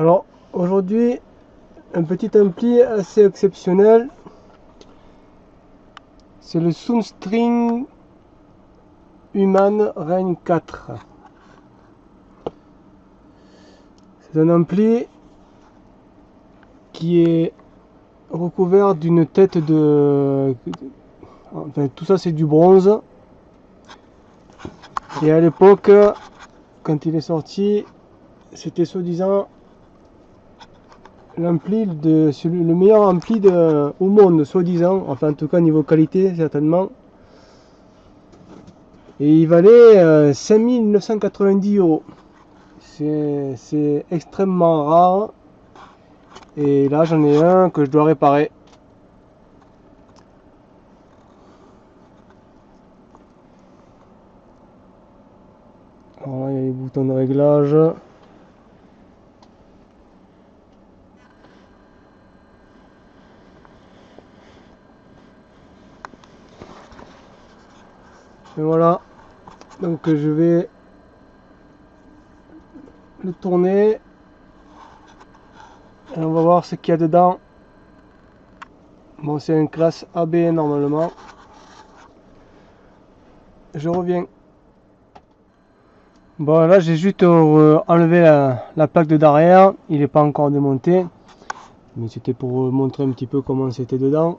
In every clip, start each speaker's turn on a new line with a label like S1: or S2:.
S1: Alors aujourd'hui, un petit ampli assez exceptionnel. C'est le Soundstring Human Reign 4. C'est un ampli qui est recouvert d'une tête de... Enfin, tout ça c'est du bronze. Et à l'époque, quand il est sorti, c'était soi-disant le meilleur ampli au monde, soi-disant. Enfin, en tout cas, niveau qualité, certainement. Et il valait 5990 €. C'est extrêmement rare. Et là, j'en ai un que je dois réparer. Alors là, il y a les boutons de réglage. Et voilà. Donc je vais le tourner. Et on va voir ce qu'il y a dedans. Bon, c'est une classe AB normalement. Je reviens. Bon, là j'ai juste enlevé la plaque de derrière. Il n'est pas encore démonté. Mais c'était pour montrer un petit peu comment c'était dedans.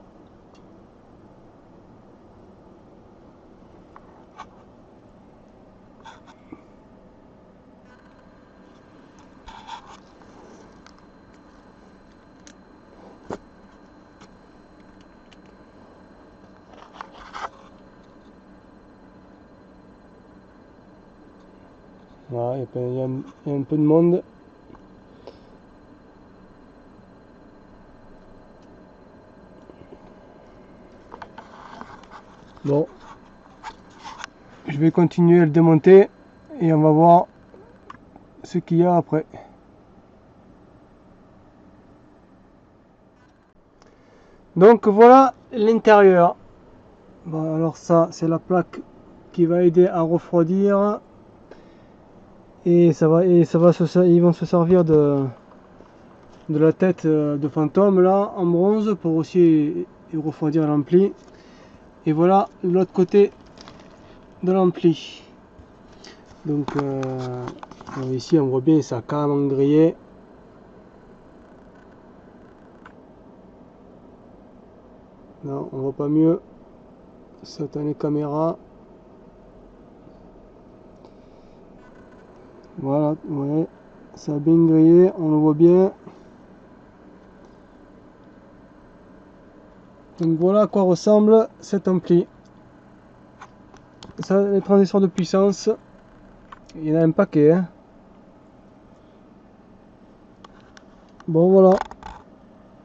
S1: Voilà, il y a un peu de monde. Bon, je vais continuer à le démonter et on va voir ce qu'il y a après. Donc voilà l'intérieur. Bon, alors ça c'est la plaque qui va aider à refroidir et ils vont se servir de la tête de fantôme là en bronze pour aussi refroidir l'ampli. Et voilà l'autre côté de l'ampli. Donc ici on voit bien, ça a carrément grillé. Non, on voit pas mieux. Satané caméra. Voilà, ouais, ça a bien grillé, on le voit bien. Donc voilà à quoi ressemble cet ampli. Ça, les transistors de puissance, il y en a un paquet. Hein. Bon voilà,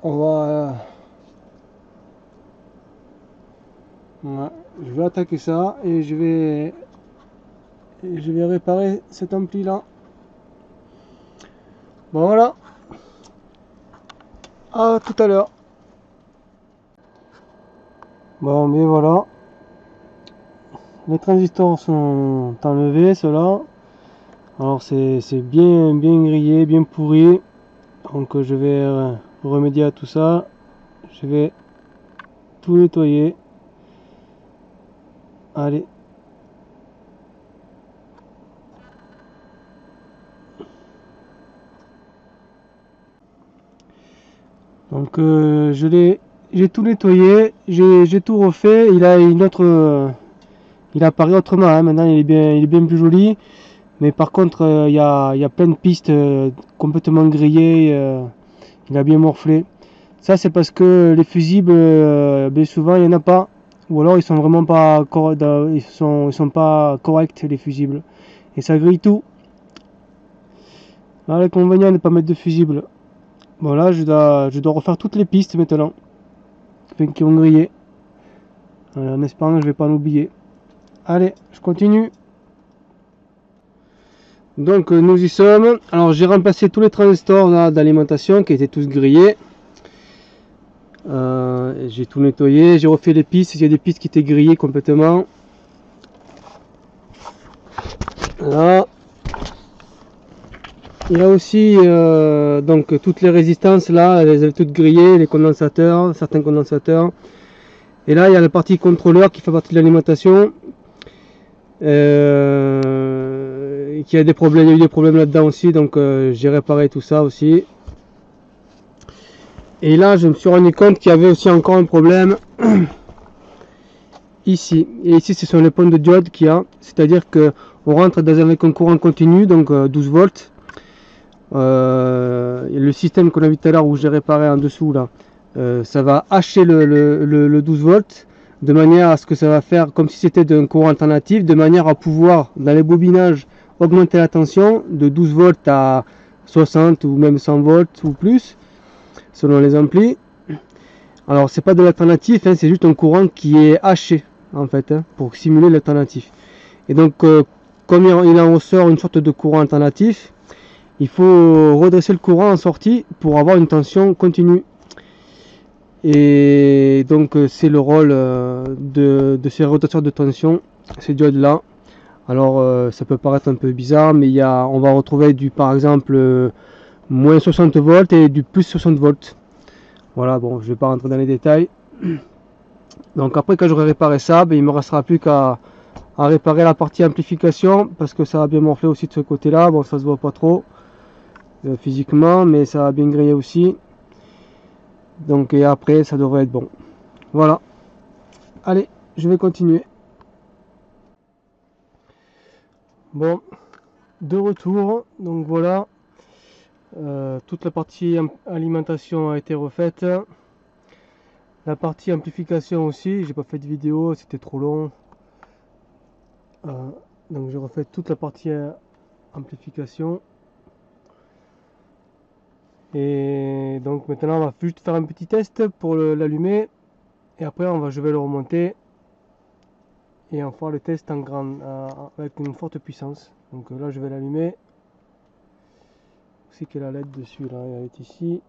S1: on va... ouais, je vais attaquer ça et je vais réparer cet ampli là. Bon voilà, à tout à l'heure. Bon mais voilà, les transistors sont enlevés, ceux-là. Alors c'est bien grillé, bien pourri. Donc je vais remédier à tout ça. Je vais tout nettoyer. Allez. Donc j'ai tout nettoyé, j'ai tout refait. Il a une autre, il apparaît autrement. Hein. Maintenant il est bien plus joli. Mais par contre il y a plein de pistes complètement grillées. Il a bien morflé. Ça c'est parce que les fusibles, bien souvent il n'y en a pas. Ou alors ils sont vraiment pas ils sont pas corrects les fusibles. Et ça grille tout. Là l'inconvénient de ne pas mettre de fusible. Bon là je dois refaire toutes les pistes maintenant. Enfin, qui ont grillé. En espérant que je vais pas l'oublier. Allez, je continue. Donc nous y sommes. Alors j'ai remplacé tous les transistors d'alimentation qui étaient tous grillés. J'ai tout nettoyé, j'ai refait les pistes. Il y a des pistes qui étaient grillées complètement. Là. Il y a aussi donc toutes les résistances là, elles avaient toutes grillées, les condensateurs, certains condensateurs. Et là il y a la partie contrôleur qui fait partie de l'alimentation. Qui a des problèmes, il y a eu des problèmes là-dedans aussi, donc j'ai réparé tout ça aussi. Et là je me suis rendu compte qu'il y avait aussi encore un problème ici. Et ici ce sont les points de diode qu'il y a, c'est-à-dire que on rentre avec un courant continu, donc 12 volts. Le système qu'on a vu tout à l'heure où j'ai réparé en dessous là, ça va hacher le 12 volts de manière à ce que ça va faire comme si c'était d'un courant alternatif, de manière à pouvoir dans les bobinages augmenter la tension de 12 volts à 60 ou même 100 volts ou plus selon les amplis. Alors c'est pas de l'alternatif, hein, c'est juste un courant qui est haché en fait, hein, pour simuler l'alternatif. Et donc comme il en ressort une sorte de courant alternatif, il faut redresser le courant en sortie pour avoir une tension continue. Et donc c'est le rôle de ces rotateurs de tension, ces diodes là. Alors ça peut paraître un peu bizarre, mais on va retrouver par exemple moins 60 volts et du plus 60 volts. Voilà, bon, je vais pas rentrer dans les détails. Donc après quand j'aurai réparé ça, il me restera plus qu'à réparer la partie amplification, parce que ça a bien morflé aussi de ce côté là. Bon, ça se voit pas trop physiquement, mais ça a bien grillé aussi. Donc et après ça devrait être bon. Voilà. Allez, je vais continuer. Bon, de retour. Donc voilà. Toute la partie alimentation a été refaite. La partie amplification aussi. J'ai pas fait de vidéo, c'était trop long. Donc j'ai refait toute la partie amplification. Et donc maintenant on va juste faire un petit test pour l'allumer. Et après je vais le remonter. Et on fera le test en grand, avec une forte puissance. Donc là je vais l'allumer. C'est qu'il y a la LED dessus là, elle est ici.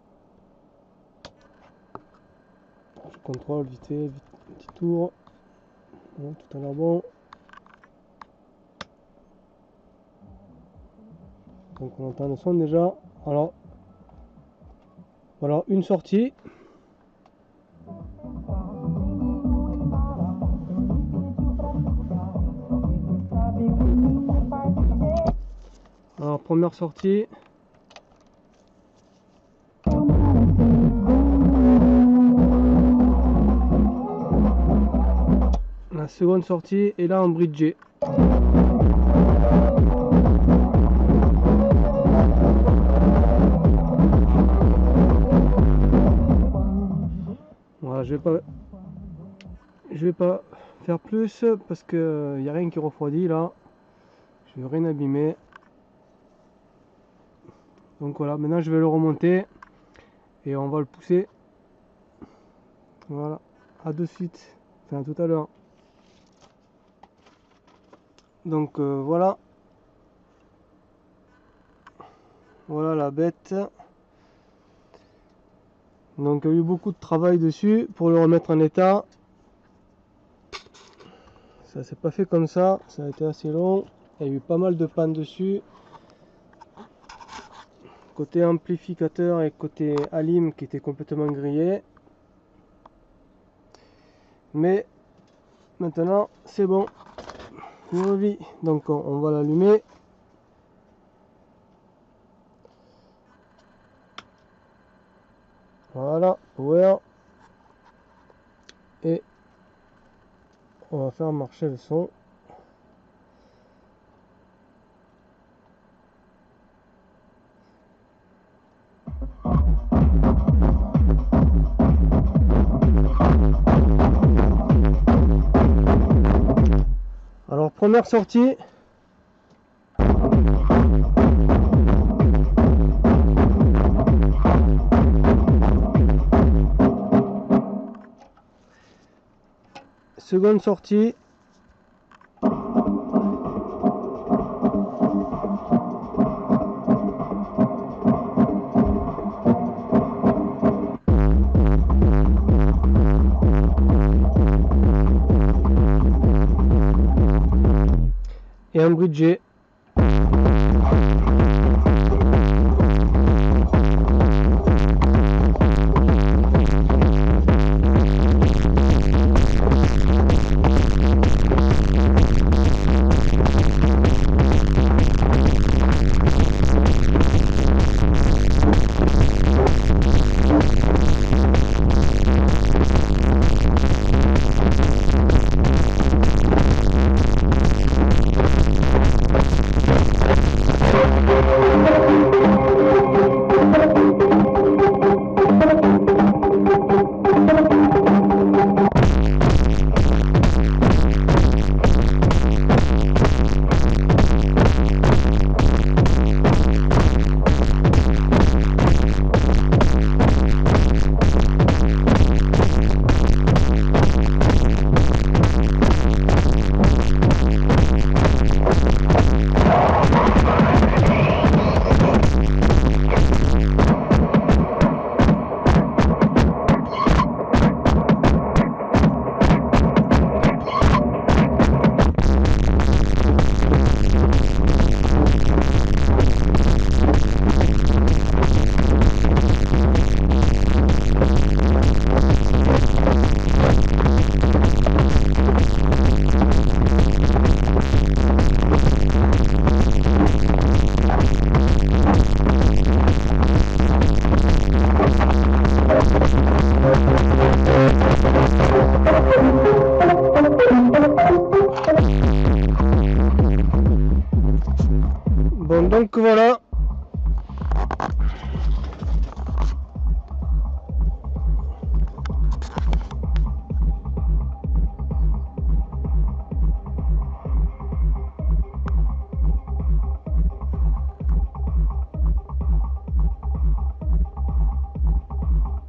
S1: Je contrôle vite fait, petit tour. Bon, tout a l'air bon. Donc on entend le son déjà. Alors voilà une sortie. Alors première sortie. La seconde sortie et là en bridgé. Voilà, je vais pas faire plus parce que il n'y a rien qui refroidit là. Je vais rien abîmer. Donc voilà, maintenant je vais le remonter et on va le pousser. Voilà, à de suite, enfin tout à l'heure. Donc voilà. Voilà la bête. Donc il y a eu beaucoup de travail dessus pour le remettre en état. Ça s'est pas fait comme ça a été assez long. Il y a eu pas mal de pannes dessus. Côté amplificateur et côté alim qui était complètement grillé. Mais maintenant c'est bon. Il revit. Donc on va l'allumer. Voilà, power. Et on va faire marcher le son. Alors première sortie. Seconde sortie. Et un bridgé.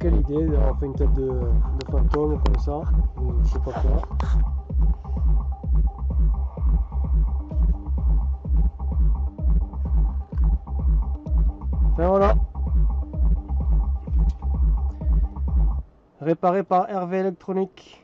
S1: quelle idée d'avoir fait une tête de fantôme comme ça, ou je sais pas quoi. Enfin voilà. Réparé par Hervé Électronique.